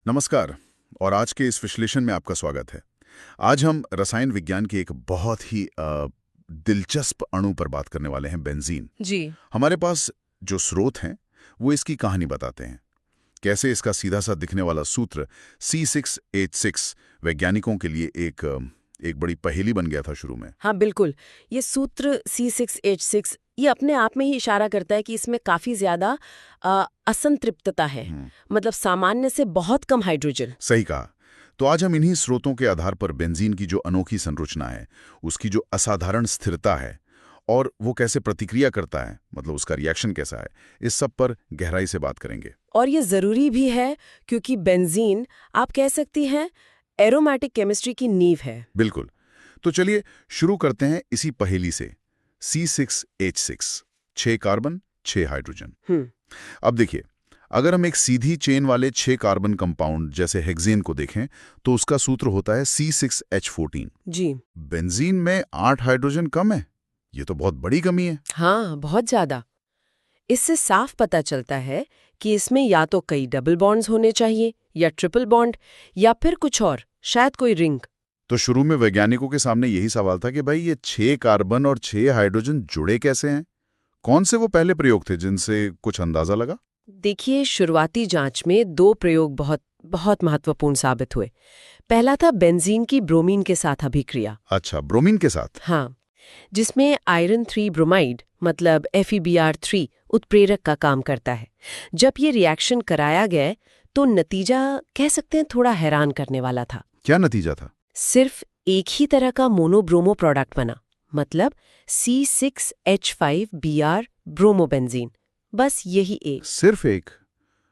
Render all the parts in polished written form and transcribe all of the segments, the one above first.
नमस्कार। और आज के इस विश्लेषण में आपका स्वागत है। आज हम रसायन विज्ञान के एक बहुत ही दिलचस्प अणु पर बात करने वाले हैं, बेंजीन। जी। हमारे पास जो स्रोत हैं वो इसकी कहानी बताते हैं, कैसे इसका सीधा सा दिखने वाला सूत्र C6H6 वैज्ञानिकों के लिए एक बड़ी पहेली बन गया था शुरू में। हाँ बिल्कुल, ये सूत्र C6H6 ये अपने आप में ही इशारा करता है कि इसमें काफी ज्यादा असंतृप्तता है। मतलब सामान्य से बहुत कम हाइड्रोजन। सही कहा। तो आज हम इन्हीं स्रोतों के आधार पर बेंजीन की जो अनोखी संरचना है, उसकी जो असाधारण स्थिरता है और वो कैसे प्रतिक्रिया करता है, मतलब उसका रिएक्शन कैसा है, इस सब पर गहराई से बात करेंगे। और ये जरूरी भी है क्योंकि बेंजीन आप कह सकती हैं एरोमेटिक केमिस्ट्री की नींव है। बिल्कुल। तो चलिए शुरू करते हैं इसी पहेली से। C6H6, 6 carbon 6 hydrogen. अब देखिए, अगर हम एक सीधी चेन वाले 6 कार्बन कंपाउंड जैसे हेक्सेन को देखें तो उसका सूत्र होता है C6H14। जी। बेंजीन में 8 हाइड्रोजन कम है। ये तो बहुत बड़ी कमी है। हाँ, बहुत ज्यादा। इससे साफ पता चलता है कि इसमें या तो कई डबल बॉन्ड्स होने चाहिए या ट्रिपल बॉन्ड या फिर कुछ और, शायद कोई रिंग। तो शुरू में वैज्ञानिकों के सामने यही सवाल था कि भाई ये 6 कार्बन और 6 हाइड्रोजन जुड़े कैसे हैं? कौन से वो पहले प्रयोग थे जिनसे कुछ अंदाजा लगा? देखिए, शुरुआती जांच में 2 प्रयोग बहुत महत्वपूर्ण साबित हुए। पहला था बेंजीन की ब्रोमीन के साथ अभिक्रिया। अच्छा, ब्रोमीन के साथ? हाँ, जिसमें आयरन 3 ब्रोमाइड मतलब FeBr3 उत्प्रेरक का काम करता है। जब ये रिएक्शन कराया गया तो नतीजा कह सकते हैं थोड़ा हैरान करने वाला था। क्या नतीजा था? सिर्फ एक ही तरह का मोनोब्रोमो प्रोडक्ट बना, मतलब C6H5Br ब्रोमोबेंजीन। बस यही एक। सिर्फ एक?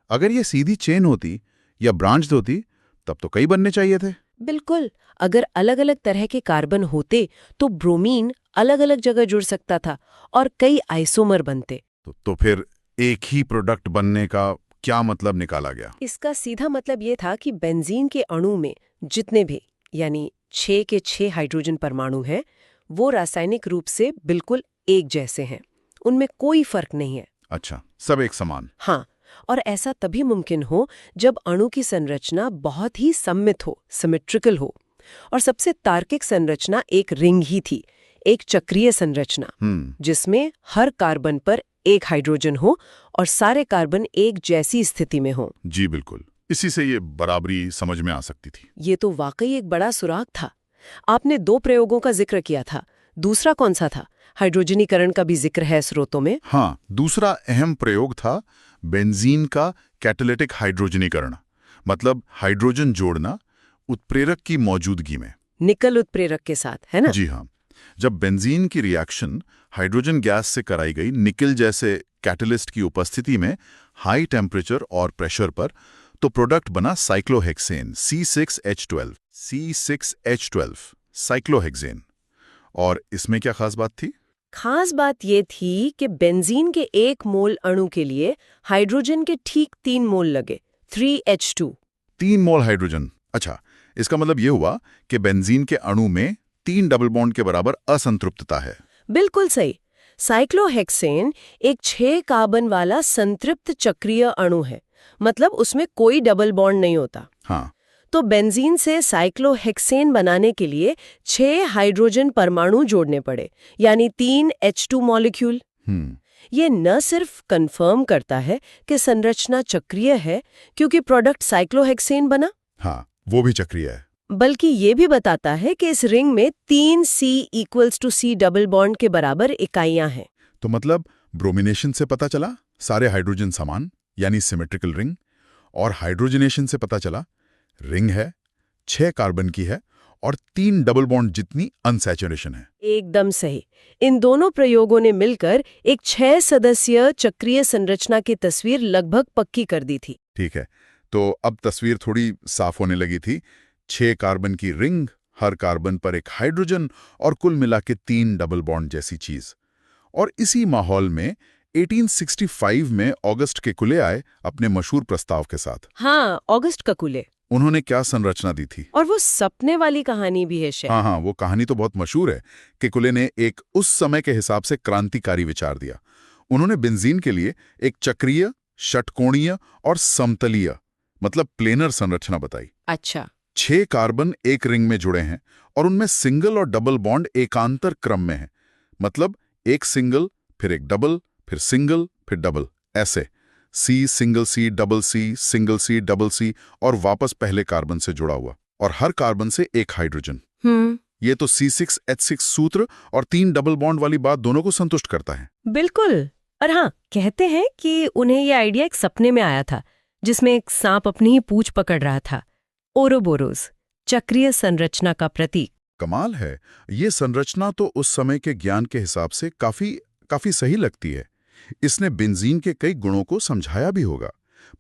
अगर ये सीधी चेन होती या ब्रांच होती तब तो कई बनने चाहिए थे। बिल्कुल, अगर अलग अलग तरह के कार्बन होते तो ब्रोमीन अलग अलग जगह जुड़ सकता था और कई आइसोमर बनते। तो फिर एक ही प्रोडक्ट बनने का क्या मतलब निकाला गया? इसका सीधा मतलब ये था कि बेंजीन के अणु में जितने भी यानी 6 के 6 हाइड्रोजन परमाणु हैं वो रासायनिक रूप से बिल्कुल एक जैसे हैं, उनमें कोई फर्क नहीं है। अच्छा, सब एक समान। हाँ, और ऐसा तभी मुमकिन हो जब अणु की संरचना बहुत ही सममित हो, सिमेट्रिकल हो। और सबसे तार्किक संरचना एक रिंग ही थी, एक चक्रीय संरचना जिसमें हर कार्बन पर एक हाइड्रोजन हो और सारे कार्बन एक जैसी स्थिति में हो। जी बिल्कुल, इसी से ये बराबरी समझ में आ सकती थी। ये तो वाकई एक बड़ा सुराग था। आपने 2 प्रयोगों का जिक्र किया था, दूसरा कौन सा था? हाइड्रोजनीकरण का भी जिक्र है स्रोतों में। हाँ, दूसरा अहम प्रयोग था बेंजीन का कैटालिटिक हाइड्रोजनीकरण, मतलब हाइड्रोजन जोड़ना उत्प्रेरक की मौजूदगी में। निकल उत्प्रेरक के साथ, है ना? जी हाँ। जब बेंजीन की रिएक्शन हाइड्रोजन गैस से कराई गई निकल जैसे कैटलिस्ट की उपस्थिति में हाई टेम्परेचर और प्रेशर पर, तो प्रोडक्ट बना साइक्लोहेक्सेन C6H12। C6H12 cyclohexane. और इसमें क्या खास बात थी? खास बात ये थी कि बेंजीन के 1 मोल अणु के लिए हाइड्रोजन के ठीक 3 मोल लगे, 3H2। 3 मोल हाइड्रोजन? अच्छा, इसका मतलब ये हुआ कि बेंजीन के अणु में 3 डबल बॉन्ड के बराबर असंतृप्तता है। बिल्कुल सही। साइक्लोहेक्सेन एक 6 कार्बन वाला संतृप्त चक्रीय अणु है, मतलब उसमें कोई डबल बॉन्ड नहीं होता। हाँ। तो बेंजीन से साइक्लोहेक्सेन बनाने के लिए 6 हाइड्रोजन परमाणु जोड़ने पड़े, यानी 3 H2 मॉलिक्यूल। ये न सिर्फ कंफर्म करता है कि संरचना चक्रीय है क्योंकि प्रोडक्ट साइक्लोहेक्सेन बना, हाँ, वो भी चक्रीय है, बल्कि ये भी बताता है कि इस रिंग में 3 C=C डबल बॉन्ड के बराबर इकाइयां हैं। तो मतलब ब्रोमिनेशन से पता चला सारे हाइड्रोजन समान, यानी सिमेट्रिकल रिंग, और हाइड्रोजनेशन से पता चला रिंग है, 6 कार्बन की है और 3 डबल बॉन्ड जितनी अनसैचुरेशन है। एकदम सही। इन दोनों प्रयोगों ने मिलकर एक 6 सदस्यीय चक्रीय संरचना की तस्वीर लगभग पक्की कर दी थी। ठीक है, तो अब तस्वीर थोड़ी साफ होने लगी थी। 6 कार्बन की रिंग, हर कार्बन पर एक हाइड्रोजन और कुल मिला के 3 डबल बॉन्ड जैसी चीज। और इसी माहौल में 1865 में ऑगस्ट केकुले आए अपने मशहूर प्रस्ताव के साथ। हाँ, ऑगस्ट केकुले। उन्होंने क्या संरचना दी थी? और वो सपने वाली कहानी भी है शायद। हाँ, वो कहानी तो बहुत मशहूर है। केकुले ने एक उस समय के हिसाब से क्रांतिकारी विचार दिया। उन्होंने बेंजीन के लिए एक चक्रीय, षटकोणीय और समतलीय मतलब प्लेनर संरचना बताई। अच्छा। 6 कार्बन एक रिंग में जुड़े हैं और उनमें सिंगल और डबल बॉन्ड एकांतर क्रम में है। मतलब एक सिंगल, फिर एक डबल, फिर सिंगल, फिर डबल, ऐसे सी, सिंगल सी, डबल सी, सिंगल सी, डबल सी, और वापस पहले कार्बन से जुड़ा हुआ, और हर कार्बन से एक हाइड्रोजन। ये तो C6H6 सूत्र और 3 डबल बॉन्ड वाली बात दोनों को संतुष्ट करता है। बिल्कुल। और हाँ, कहते हैं कि उन्हें ये आइडिया एक सपने में आया था, जिसमें एक सांप अपनी ही पूंछ पकड़ रहा था। ओरोबोरोस, चक्रीय संरचना का प्रतीक। कमाल है, ये संरचना तो उस समय के ज्ञान के हिसाब से काफी सही लगती है। इसने बेंजीन के कई गुणों को समझाया भी होगा,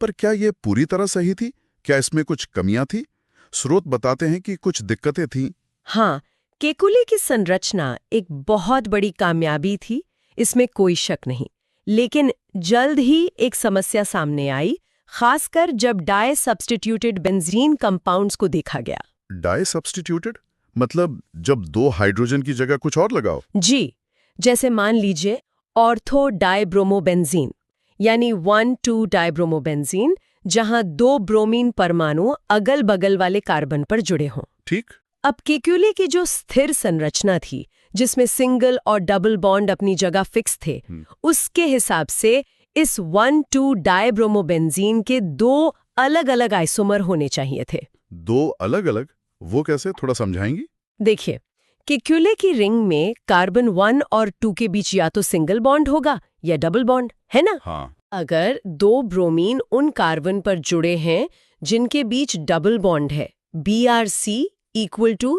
पर क्या ये पूरी तरह सही थी? क्या इसमें कुछ कमियां थी? स्रोत बताते हैं कि कुछ दिक्कतें थीं। हाँ, केकुले की संरचना एक बहुत बड़ी कामयाबी थी, इसमें कोई शक नहीं। लेकिन जल्द ही एक समस्या सामने आई, खासकर जब डाई सब्स्टिट्यूटेड बेंजीन कंपाउंड्स को देखा गया। डाई सब्स्टिट्यूटेड मतलब जब 2 हाइड्रोजन की जगह कुछ और लगाओ? जी, जैसे मान लीजिए ऑर्थो डाइब्रोमोबेंजीन, यानी 1,2 डाइब्रोमोबेंजीन, जहां 2 ब्रोमीन परमाणु अगल-बगल वाले कार्बन पर जुड़े हों। ठीक। अब केक्यूले की जो स्थिर संरचना थी, जिसमें सिंगल और डबल बॉन्ड अपनी जगह फिक्स थे, उसके हिसाब से इस 1,2 डाइब्रोमोबेंजीन के 2 अलग-अलग आइसोमर होने चाहिए थे। 2 अलग-अलग? वो कैसे, थोड़ा समझाएंगी? देखिए, केक्यूले की रिंग में कार्बन 1 और 2 के बीच या तो सिंगल बॉन्ड होगा या डबल बॉन्ड, है ना? हाँ। अगर 2 ब्रोमीन उन कार्बन पर जुड़े हैं जिनके बीच डबल बॉन्ड है, BRC =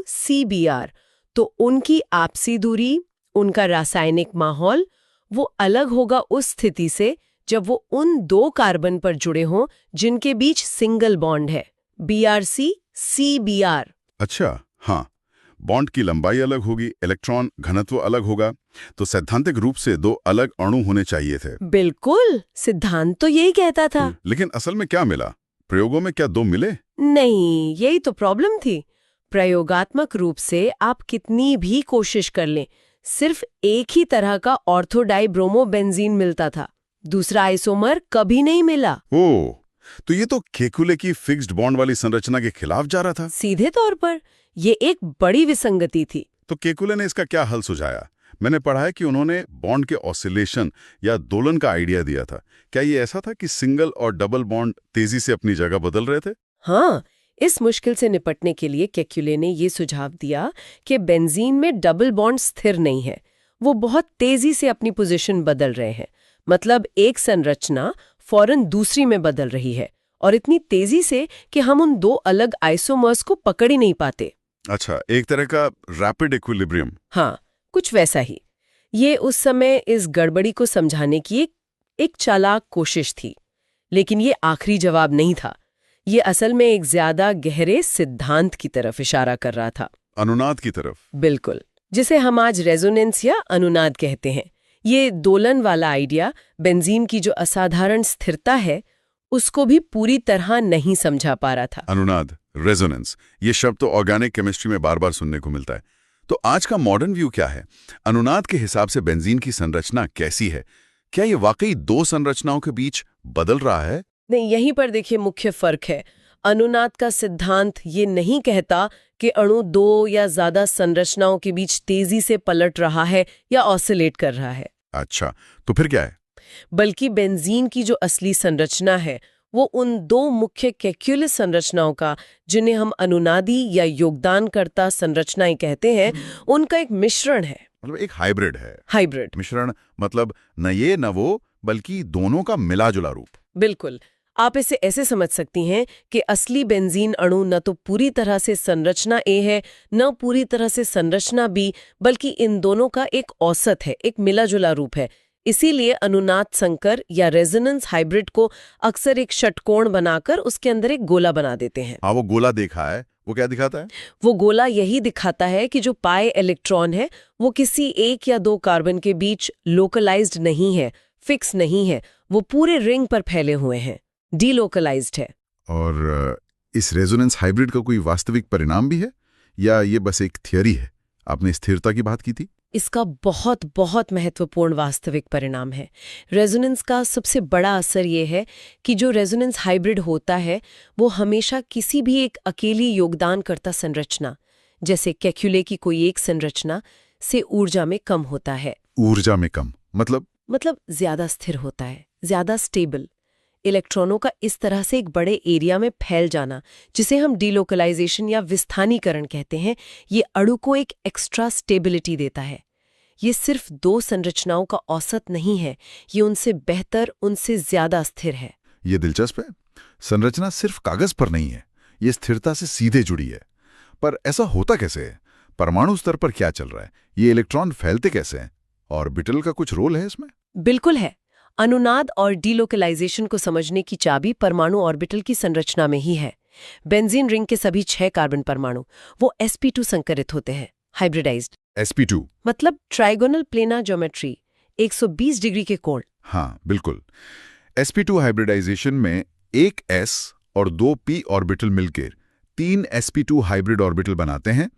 CBr, तो उनकी आपसी दूरी, उनका रासायनिक माहौल, वो अलग होगा उस स्थिति से जब वो उन 2 कार्बन पर जुड़े हों जिनके बीच सिंगल बॉन्ड है, BRC CBr। अच्छा, हाँ। बॉन्ड की लंबाई अलग होगी, इलेक्ट्रॉन घनत्व अलग होगा, तो सैद्धांतिक रूप से 2 अलग अणु होने चाहिए थे। बिल्कुल, सिद्धांत तो यही कहता था। लेकिन असल में क्या मिला? प्रयोगों में क्या 2 मिले? नहीं, यही तो प्रॉब्लम थी। प्रयोगात्मक रूप से आप कितनी भी कोशिश कर लें, सिर्फ एक ही तरह का ऑर्थोडाइब्रोमोबेंजीन मिलता था, दूसरा आइसोमर कभी नहीं मिला। ओह, तो ये तो केकुले की फिक्स्ड बॉन्ड वाली संरचना के खिलाफ जा रहा था। सीधे तौर पर ये एक बड़ी विसंगति थी। तो केकुले ने इसका क्या हल सुझाया? मैंने पढ़ा है कि उन्होंने बॉन्ड के ऑसिलेशन या दोलन का आइडिया दिया था। क्या ये ऐसा था कि सिंगल और डबल बॉन्ड तेजी से अपनी जगह बदल रहे थे? हाँ, इस मुश्किल से निपटने के लिए केक्यूले ने ये सुझाव दिया कि बेंजीन में डबल बॉन्ड स्थिर नहीं है, वो बहुत तेजी से अपनी पोजीशन बदल रहे हैं। मतलब एक संरचना फौरन दूसरी में बदल रही है, और इतनी तेजी से कि हम उन 2 अलग आइसोमर्स को पकड़ ही नहीं पाते। अच्छा, एक तरह का रैपिड इक्विलिब्रियम। हाँ, कुछ वैसा ही। ये उस समय इस गड़बड़ी को समझाने की एक चालाक कोशिश थी, लेकिन ये आखिरी जवाब नहीं था। ये असल में एक ज्यादा गहरे सिद्धांत की तरफ इशारा कर रहा था। अनुनाद की तरफ? बिल्कुल, जिसे हम आज रेजोनेंस या अनुनाद कहते हैं। ये दोलन वाला आइडिया बेंजीन की जो असाधारण स्थिरता है, उसको भी पूरी तरह नहीं समझा पा रहा था। अनुनाद, रेजोनेंस, ये शब्द तो ऑर्गेनिक केमिस्ट्री में बार बार सुनने को मिलता है। तो आज का मॉडर्न व्यू क्या है? अनुनाद के हिसाब से बेंजीन की संरचना कैसी है? क्या ये वाकई 2 संरचनाओं के बीच बदल रहा है? नहीं, यहीं पर देखिए मुख्य फर्क है। अनुनाद का सिद्धांत ये नहीं कहता कि अणु 2 या ज्यादा संरचनाओं के बीच तेजी से पलट रहा है या ऑसिलेट कर रहा है। अच्छा, तो फिर क्या है? बल्कि बेंजीन की जो असली संरचना है, वो उन 2 मुख्य केक्युलस संरचनाओं का, जिन्हें हम अनुनादी या योगदानकर्ता संरचनाएं कहते हैं, उनका एक मिश्रण है। मतलब एक हाइब्रिड है। हाइब्रिड मिश्रण मतलब न ये न वो, बल्कि दोनों का मिला-जुला रूप। बिल्कुल, आप इसे ऐसे समझ सकती हैं कि असली बेंजीन अणु न तो पूरी तरह से संरचना ए है, न पूरी तरह से संरचना बी, बल्कि इन दोनों का एक औसत है, एक मिला-जुला रूप है। इसीलिए अनुनाद संकर या रेजोनेंस हाइब्रिड को अक्सर एक षटकोण बनाकर उसके अंदर एक गोला बना देते हैं। हाँ, वो गोला देखा है। वो क्या दिखाता है? वो गोला यही दिखाता है कि जो पाए इलेक्ट्रॉन है, वो किसी 1 या 2 कार्बन के बीच लोकलाइज्ड नहीं है, फिक्स नहीं है, वो पूरे रिंग पर फैले हुए हैं, डीलोकलाइज्ड है। और इस रेजोनेंस हाइब्रिड का कोई वास्तविक परिणाम भी है, या ये बस एक थियरी है? आपने स्थिरता की बात की थी। इसका बहुत बहुत महत्वपूर्ण वास्तविक परिणाम है। रेजोनेंस का सबसे बड़ा असर ये है कि जो रेजोनेंस हाइब्रिड होता है वो हमेशा किसी भी एक अकेली योगदानकर्ता संरचना, जैसे कैक्युले की कोई एक संरचना, से ऊर्जा में कम होता है। ऊर्जा में कम मतलब ज्यादा स्थिर होता है, ज्यादा स्टेबल। इलेक्ट्रॉनों का इस तरह से एक बड़े एरिया में फैल जाना, जिसे हम डीलोकलाइजेशन या विस्थानीकरण कहते हैं, ये अणु को एक एक्स्ट्रा स्टेबिलिटी देता है। ये सिर्फ दो संरचनाओं का औसत नहीं है, ये उनसे बेहतर, उनसे ज्यादा स्थिर है। ये दिलचस्प है। संरचना सिर्फ कागज पर नहीं है, ये स्थिरता से सीधे जुड़ी है। पर ऐसा होता कैसे है? परमाणु स्तर पर क्या चल रहा है? ये इलेक्ट्रॉन फैलते कैसे हैं? ऑर्बिटल का कुछ रोल है इसमें? बिल्कुल है। अनुनाद और डीलोकलाइजेशन को समझने की चाबी परमाणु ऑर्बिटल की संरचना में ही है। बेंजीन रिंग के सभी 6 कार्बन परमाणु वो sp2 संकरित होते हैं, हाइब्रिडाइज्ड। sp2 मतलब ट्राइगोनल प्लेनार ज्योमेट्री, 120 डिग्री के कोण। हाँ, बिल्कुल। sp2 हाइब्रिडाइजेशन में एक s और 2 p ऑर्बिटल मिलकर 3 sp2 हाइब्रिड ऑर्बिटल बनाते हैं।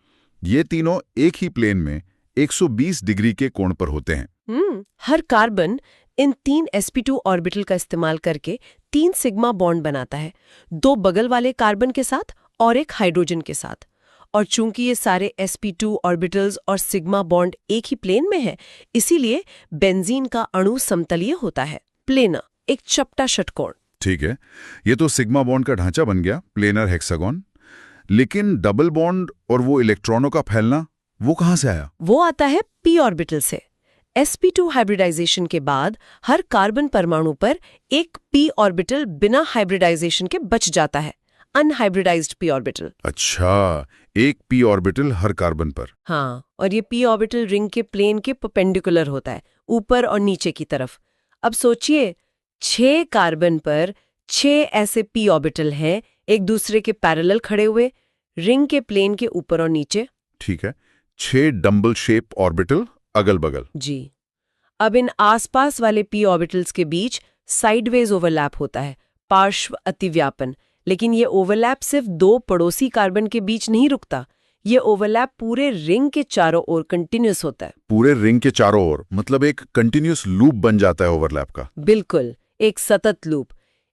ये तीनों एक ही प्लेन में 120 डिग्री के कोण पर होते हैं। हर कार्बन इन 3 sp2 ऑर्बिटल का इस्तेमाल करके 3 सिग्मा बॉन्ड बनाता है, 2 बगल वाले कार्बन के साथ और एक हाइड्रोजन के साथ। और चूंकि ये सारे sp2 ऑर्बिटल्स और सिग्मा बॉन्ड एक ही प्लेन में है, इसीलिए बेंजीन का अणु समतलीय होता है, प्लेनर, एक चपटा षटकोण। ठीक है, ये तो सिग्मा बॉन्ड का ढांचा बन गया, प्लेनर हेक्सागोन। लेकिन डबल बॉन्ड और वो इलेक्ट्रॉनों का फैलना, वो कहां से आया? वो आता है p ऑर्बिटल से। sp2 हाइब्रिडाइजेशन के बाद हर कार्बन परमाणु पर एक p ऑर्बिटल बिना हाइब्रिडाइजेशन के बच जाता है, अनहाइब्रिडाइज्ड p ऑर्बिटल। अच्छा, एक p ऑर्बिटल हर कार्बन पर। हाँ, और ये p ऑर्बिटल रिंग के प्लेन के परपेंडिकुलर होता है, ऊपर और नीचे की तरफ। अब सोचिए, 6 कार्बन पर 6 ऐसे p ऑर्बिटल हैं, एक दूसरे के पैरेलल खड़े हुए, रिंग के प्लेन के ऊपर और नीचे। ठीक है, 6 डम्बल शेप ऑर्बिटल अगल बगल। जी। अब इन आसपास वाले p ऑर्बिटल्स के बीच साइडवेज ओवरलैप होता है, पार्श्व अतिव्यापन। लेकिन ये ओवरलैप सिर्फ 2 पड़ोसी कार्बन के बीच नहीं रुकता, ये ओवरलैप पूरे रिंग के चारों ओर कंटिन्यूअस होता है। पूरे रिंग के चारों ओर, मतलब एक कंटिन्यूअस लूप बन जाता है ओवरलैप का। बिल्कुल, एक सतत लूप।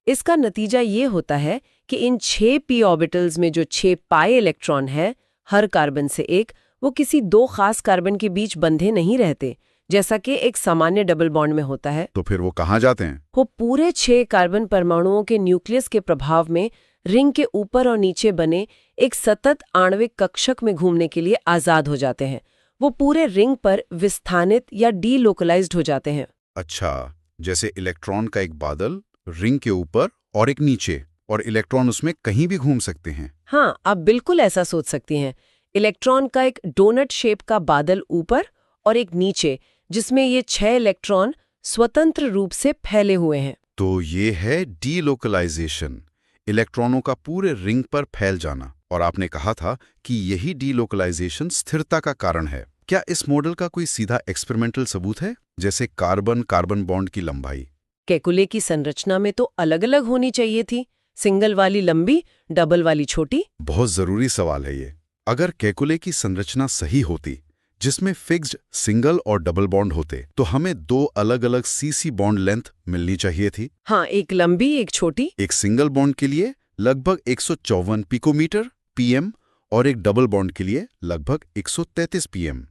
इसका नतीजा ये होता है कि इन 6 p ऑर्बिटल्स में जो 6 पाई इलेक्ट्रॉन है, हर कार्बन से एक, वो किसी 2 खास कार्बन के बीच बंधे नहीं रहते, जैसा कि एक सामान्य डबल बॉन्ड में होता है। तो फिर वो कहाँ जाते हैं? वो पूरे 6 कार्बन परमाणुओं के न्यूक्लियस के प्रभाव में रिंग के ऊपर और नीचे बने एक सतत आणविक कक्षक में घूमने के लिए आजाद हो जाते हैं। वो पूरे रिंग पर विस्थानित या डीलोकलाइज्ड हो जाते हैं। अच्छा, जैसे इलेक्ट्रॉन का एक बादल रिंग के ऊपर और एक नीचे, और इलेक्ट्रॉन उसमें कहीं भी घूम सकते हैं। हाँ, आप बिल्कुल ऐसा सोच सकती हैं। इलेक्ट्रॉन का एक डोनट शेप का बादल ऊपर और एक नीचे, जिसमें ये 6 इलेक्ट्रॉन स्वतंत्र रूप से फैले हुए हैं। तो ये है डीलोकलाइजेशन, इलेक्ट्रॉनों का पूरे रिंग पर फैल जाना। और आपने कहा था कि यही डीलोकलाइजेशन स्थिरता का कारण है। क्या इस मॉडल का कोई सीधा एक्सपेरिमेंटल सबूत है, जैसे कार्बन कार्बन बॉन्ड की लंबाई? केकुले की संरचना में तो अलग अलग होनी चाहिए थी, सिंगल वाली लंबी, डबल वाली छोटी। बहुत जरूरी सवाल है ये। अगर केकुले की संरचना सही होती, जिसमें फिक्स्ड सिंगल और डबल बॉन्ड होते, तो हमें 2 अलग अलग सीसी बॉन्ड लेंथ मिलनी चाहिए थी। हाँ, एक लंबी, एक छोटी। एक सिंगल बॉन्ड के लिए लगभग 154 पिकोमीटर पीएम और एक डबल बॉन्ड के लिए लगभग 133 पीएम।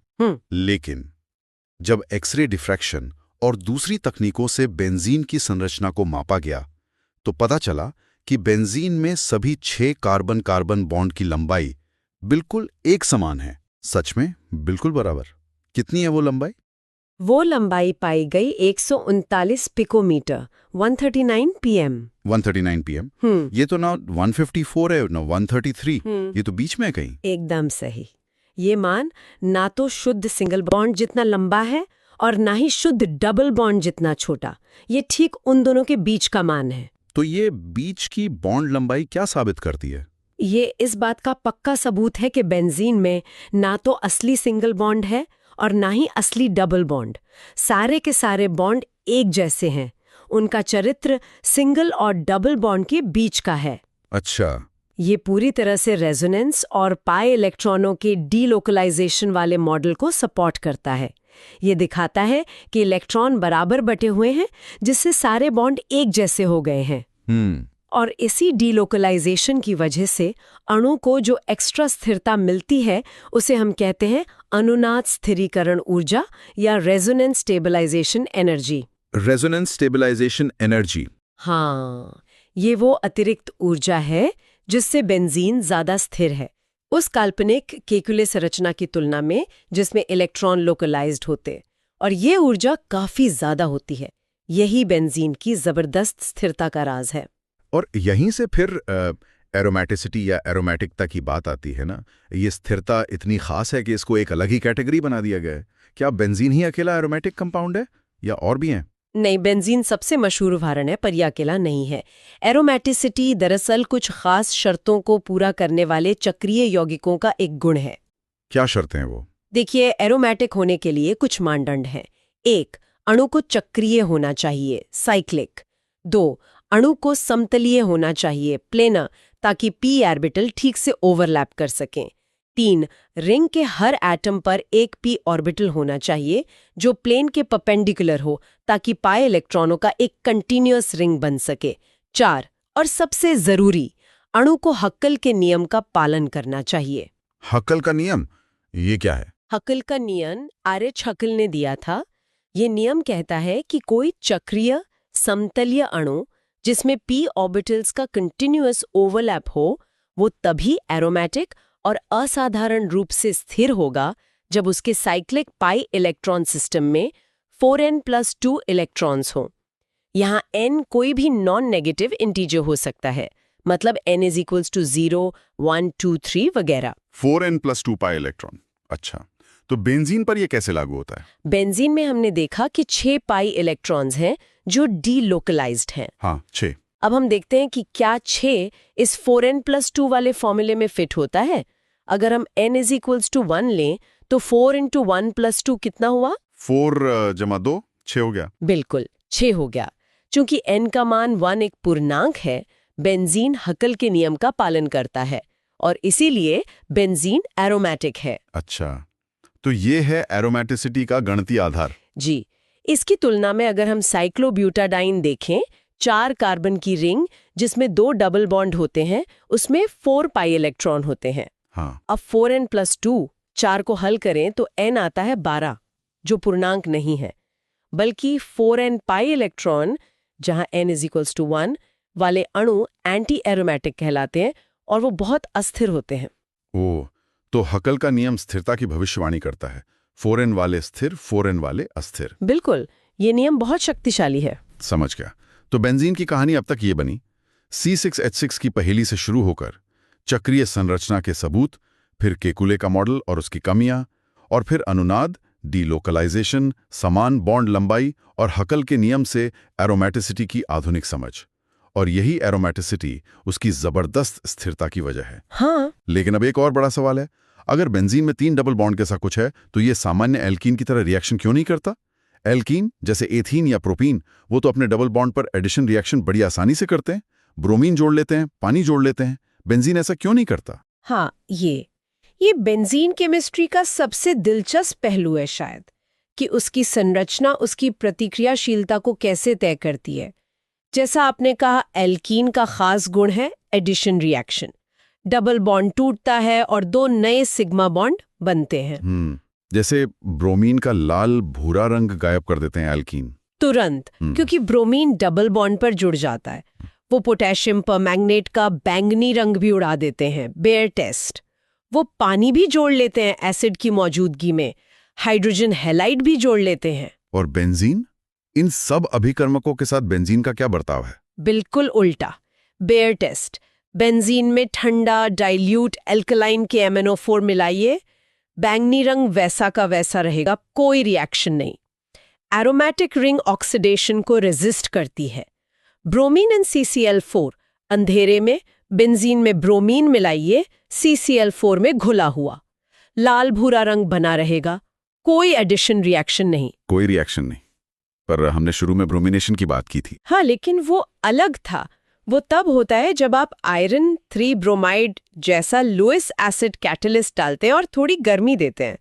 लेकिन जब एक्सरे डिफ्रैक्शन और दूसरी तकनीकों से बेंजीन की संरचना को मापा गया, तो पता चला कि बेंजीन में सभी 6 कार्बन कार्बन बॉन्ड की लंबाई बिल्कुल एक समान है। सच में बिल्कुल बराबर। कितनी है वो लंबाई? वो लंबाई पाई गई 139 पिकोमीटर, 139 पीएम। 139 पीएम। ये तो ना 154 है, ना 133। ये तो बीच में है कहीं। एकदम सही। ये मान ना तो शुद्ध सिंगल बॉन्ड जितना लंबा है और ना ही शुद्ध डबल बॉन्ड जितना छोटा। ये ठीक उन दोनों के बीच का मान है। तो ये बीच की बॉन्ड लंबाई क्या साबित करती है? ये इस बात का पक्का सबूत है कि बेंजीन में ना तो असली सिंगल बॉन्ड है और ना ही असली डबल बॉन्ड। सारे के सारे बॉन्ड एक जैसे हैं। उनका चरित्र सिंगल और डबल बॉन्ड के बीच का है। अच्छा। ये पूरी तरह से रेजोनेंस और पाई इलेक्ट्रॉनों के डीलोकलाइजेशन वाले मॉडल को सपोर्ट करता है। ये दिखाता है कि इलेक्ट्रॉन बराबर बटे हुए हैं, जिससे सारे बॉन्ड एक जैसे हो गए हैं। और इसी डीलोकलाइजेशन की वजह से अणु को जो एक्स्ट्रा स्थिरता मिलती है उसे हम कहते हैं अनुनाद स्थिरीकरण ऊर्जा या resonance stabilisation energy. Resonance stabilisation energy. हाँ, ये वो अतिरिक्त ऊर्जा है जिससे बेंजीन ज्यादा स्थिर है, उस काल्पनिक केकुले संरचना की तुलना में जिसमें इलेक्ट्रॉन लोकलाइज्ड होते, और ये ऊर्जा काफी ज्यादा होती है। यही बेंजीन की जबरदस्त स्थिरता का राज है। और यहीं से फिर एरोमेटिसिटी या एरोमेटिकता की बात आती है ना। ये स्थिरता इतनी खास है कि इसको एक अलग ही कैटेगरी बना दिया गया है। क्या बेंजीन ही अकेला एरोमेटिक कंपाउंड है या और भी हैं? नहीं, बेंजीन सबसे मशहूर उदाहरण है, पर यह अकेला नहीं है। एरोमेटिसिटी दरअसल कुछ खास शर्तों को पूरा करने वाले चक्रीय यौगिकों का एक गुण है। क्या शर्तें हैं वो? देखिए, एरोमेटिक होने के लिए कुछ मानदंड हैं। 1. अणु को चक्रीय होना चाहिए, साइक्लिक। 2. अणु को समतलीय होना चाहिए, प्लेनर, ताकि पी ऑर्बिटल ठीक से ओवरलैप कर सकें। 3. रिंग के हर एटम पर एक पी ऑर्बिटल होना चाहिए जो प्लेन के परपेंडिकुलर हो, ताकि पाई इलेक्ट्रॉनों का एक कंटीन्यूअस रिंग बन सके। 4. और सबसे जरूरी, अणु को हक्कल के नियम का पालन करना चाहिए। हक्कल का नियम, ये क्या है? हक्कल का नियम आरएच हक्कल ने दिया था। ये नियम कहता है कि कोई चक्रीय समतलीय अणु जिसमें पी ऑर्बिटल्स का कंटीन्यूअस ओवरलैप हो, वो तभी एरोमेटिक और असाधारण रूप से स्थिर होगा जब उसके साइक्लिक पाई इलेक्ट्रॉन सिस्टम में 4n+2 इलेक्ट्रॉन्स हों। यहाँ n कोई भी नॉन नेगेटिव इंटीजर हो सकता है, मतलब n = 0, 1, 2, 3 वगैरह। 4n+2 pi electron. अच्छा, तो बेंजीन पर ये कैसे लागू होता है? बेंजीन में हमने देखा कि 6 पाई इलेक्ट्रॉन्स हैं जो डीलोकलाइज्ड हैं। हाँ, 6। अब हम देखते हैं कि क्या 6 इस 4n+2 वाले फॉर्मूले में फिट होता है। अगर हम n = 1 लें तो 4 × 1+2 कितना हुआ? 4 + 2 6 हो गया। बिल्कुल, 6 हो गया। चूंकि n का मान 1 एक पूर्णांक है, बेंजीन हक्कल के नियम का पालन करता है और इसीलिए बेंजीन एरोमेटिक है। अच्छा, तो ये है एरोमेटिसिटी का गणितीय आधार। जी, इसकी तुलना में अगर हम साइक्लोब्यूटाडाइन देखें, 4 कार्बन की रिंग जिसमें 2 डबल बॉन्ड होते हैं, उसमें 4 पाई इलेक्ट्रॉन होते हैं। हाँ। अब 4n+2 4 को हल करें तो n आता है 12, जो पूर्णांक नहीं है, बल्कि 4n पाई इलेक्ट्रॉन, जहां n = 1 वाले अणु एंटी एरोमेटिक कहलाते हैं और वो बहुत अस्थिर होते हैं। ओह, तो हक्कल का नियम स्थिरता की भविष्यवाणी करता है। 4n वाले स्थिर, 4n वाले अस्थिर। बिल्कुल, ये नियम बहुत शक्तिशाली है। समझ गया। तो बेंजीन की कहानी अब तक ये बनी, C6H6 की पहेली से शुरू होकर चक्रीय संरचना के सबूत, फिर केकुले का मॉडल और उसकी कमियां, और फिर अनुनाद, डीलोकलाइजेशन, समान बॉन्ड लंबाई और हक्कल के नियम से एरोमेटिसिटी की आधुनिक समझ। और यही एरोमेटिसिटी उसकी जबरदस्त स्थिरता की वजह है। हाँ। लेकिन अब एक और बड़ा सवाल है, अगर बेंजीन में 3 डबल बॉन्ड के साथ कुछ है तो ये सामान्य एल्कीन की तरह रिएक्शन क्यों नहीं करता? एल्कीन जैसे एथीन या प्रोपीन, वो तो अपने डबल बॉन्ड पर एडिशन रिएक्शन बड़ी आसानी से करते हैं, ब्रोमीन जोड़ लेते हैं, पानी जोड़ लेते हैं। बेंजीन ऐसा क्यों नहीं करता? हाँ, ये बेंजीन केमिस्ट्री का सबसे दिलचस्प पहलू है शायद, कि उसकी संरचना उसकी प्रतिक्रियाशीलता को कैसे तय करती है। जैसा आपने कहा, एल्कीन का खास गुण है एडिशन रिएक्शन। डबल बॉन्ड टूटता है और 2 नए सिग्मा बॉन्ड बनते हैं। जैसे ब्रोमीन का लाल भूरा रंग गायब कर देते हैं एल्कीन तुरंत, क्योंकि ब्रोमीन डबल बॉन्ड पर जुड़ जाता है। वो पोटेशियम परमैंगनेट का बैंगनी रंग भी उड़ा देते हैं, बेयर टेस्ट। वो पानी भी जोड़ लेते हैं एसिड की मौजूदगी में, हाइड्रोजन हैलाइड भी जोड़ लेते हैं। और बेंजीन? इन सब अभिकर्मकों के साथ बेंजीन का क्या बर्ताव है? बिल्कुल उल्टा। बेयर टेस्ट, बेंजीन में ठंडा डाइल्यूट एल्कलाइन के MnO4 मिलाइए, बैंगनी रंग वैसा का वैसा रहेगा, कोई रिएक्शन नहीं। एरोमेटिक रिंग ऑक्सीडेशन को रेजिस्ट करती है। ब्रोमीन एंड CCl4, अंधेरे में बेंजीन में ब्रोमीन मिलाइए, CCl4 में घुला हुआ, लाल भूरा रंग बना रहेगा, कोई एडिशन रिएक्शन नहीं। कोई रिएक्शन नहीं, पर हमने शुरू में ब्रोमिनेशन की बात की थी। हाँ, लेकिन वो अलग था। वो तब होता है जब आप आयरन 3 ब्रोमाइड जैसा लुइस एसिड कैटलिस्ट डालते हैं और थोड़ी गर्मी देते हैं,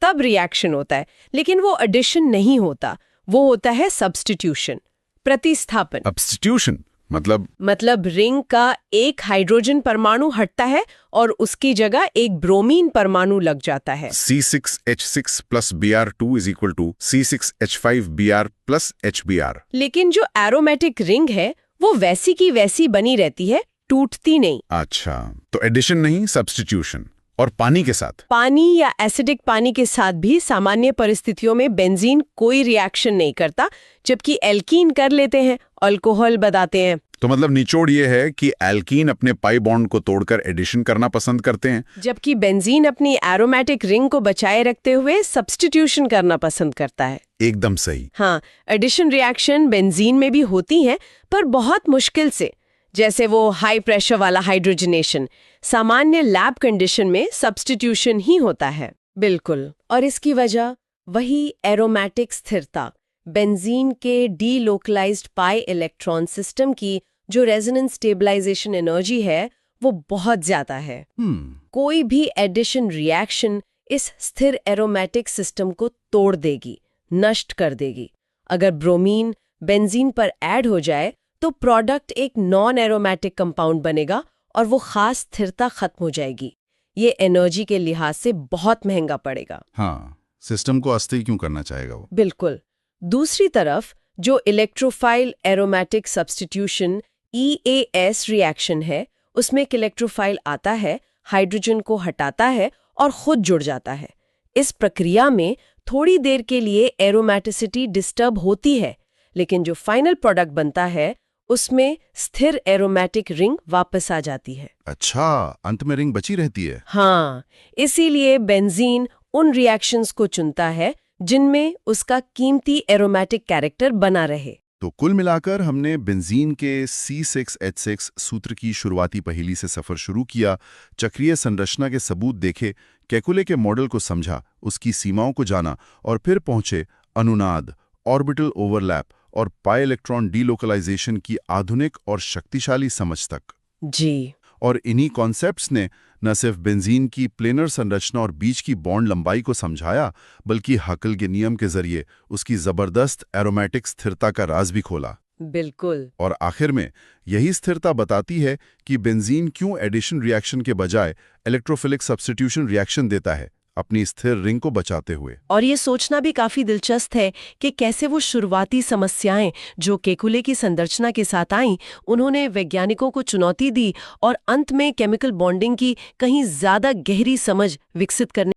तब रिएक्शन होता है। लेकिन वो एडिशन नहीं होता, वो होता है सब्स्टिट्यूशन, प्रतिस्थापन। सब्स्टिट्यूशन मतलब रिंग का एक हाइड्रोजन परमाणु हटता है और उसकी जगह एक ब्रोमीन परमाणु लग जाता है। C6H6 plus Br2 is equal to C6H5 Br plus HBr। लेकिन जो एरोमेटिक रिंग है वो वैसी की वैसी बनी रहती है, टूटती नहीं। अच्छा, तो एडिशन नहीं, सब्स्टिट्यूशन। और पानी के साथ? पानी या एसिडिक पानी के साथ भी सामान्य परिस्थितियों में बेंजीन कोई रिएक्शन नहीं करता, जबकि एल्कीन कर लेते हैं, अल्कोहल बनाते हैं। तो मतलब निचोड़ ये है कि एल्कीन अपने पाई बॉन्ड को तोड़कर एडिशन करना पसंद करते हैं, जबकि बेंजीन अपनी एरोमेटिक रिंग को बचाए रखते हुए सब्स्टिट्यूशन करना पसंद करता है। एकदम सही। हाँ, एडिशन रिएक्शन बेंजीन में भी होती है, पर बहुत मुश्किल से, जैसे वो हाई प्रेशर वाला हाइड्रोजनेशन। सामान्य लैब कंडीशन में सब्स्टिट्यूशन ही होता है। बिल्कुल। और इसकी वजह वही एरोमेटिक स्थिरता, बेंजीन के डीलोकलाइज्ड पाई इलेक्ट्रॉन सिस्टम की जो रेजोनेंस स्टेबलाइजेशन एनर्जी है वो बहुत ज्यादा है। कोई भी एडिशन रिएक्शन इस स्थिर एरोमेटिक सिस्टम को तोड़ देगी, नष्ट कर देगी। अगर ब्रोमीन बेंजीन पर ऐड हो जाए तो प्रोडक्ट एक नॉन एरोमेटिक कंपाउंड बनेगा और वो खास स्थिरता खत्म हो जाएगी। ये एनर्जी के लिहाज से बहुत महंगा पड़ेगा। हाँ, सिस्टम को अस्थिर क्यों करना चाहेगा वो? बिल्कुल। दूसरी तरफ जो electrophile aromatic substitution EAS reaction है, उसमें एक इलेक्ट्रोफाइल आता है, हाइड्रोजन को हटाता है और खुद जुड़ जाता है। इस प्रक्रिया में थोड़ी देर के लिए एरोमेटिसिटी डिस्टर्ब होती है, लेकिन जो फाइनल प्रोडक्ट बनता है उसमें स्थिर एरोमेटिक रिंग वापस आ जाती है। अच्छा, अंत में रिंग बची रहती है। हाँ, इसीलिए बेंजीन उन रिएक्शंस को चुनता है जिनमें उसका कीमती एरोमेटिक कैरेक्टर बना रहे। तो कुल मिलाकर हमने बेंजीन के C6H6 सूत्र की शुरुआती पहेली से सफर शुरू किया, चक्रीय संरचना के सबूत देखे, केकुले के मॉडल को समझा, उसकी सीमाओं को जाना और फिर पहुंचे अनुनाद, ऑर्बिटल ओवरलैप और पाई इलेक्ट्रॉन डीलोकलाइजेशन की आधुनिक और शक्तिशाली समझ तक। जी। और इन्हीं कॉन्सेप्ट्स ने न सिर्फ बेंजीन की प्लेनर संरचना और बीच की बॉन्ड लंबाई को समझाया, बल्कि हकल के नियम के जरिए उसकी जबरदस्त एरोमेटिक स्थिरता का राज भी खोला। बिल्कुल। और आखिर में यही स्थिरता बताती है कि बेंजीन क्यों एडिशन रिएक्शन के बजाय इलेक्ट्रोफिलिक सब्स्टिट्यूशन रिएक्शन देता है, अपनी स्थिर रिंग को बचाते हुए। और ये सोचना भी काफी दिलचस्प है कि कैसे वो शुरुआती समस्याएं जो केकुले की संरचना के साथ आईं, उन्होंने वैज्ञानिकों को चुनौती दी और अंत में केमिकल बॉन्डिंग की कहीं ज्यादा गहरी समझ विकसित करने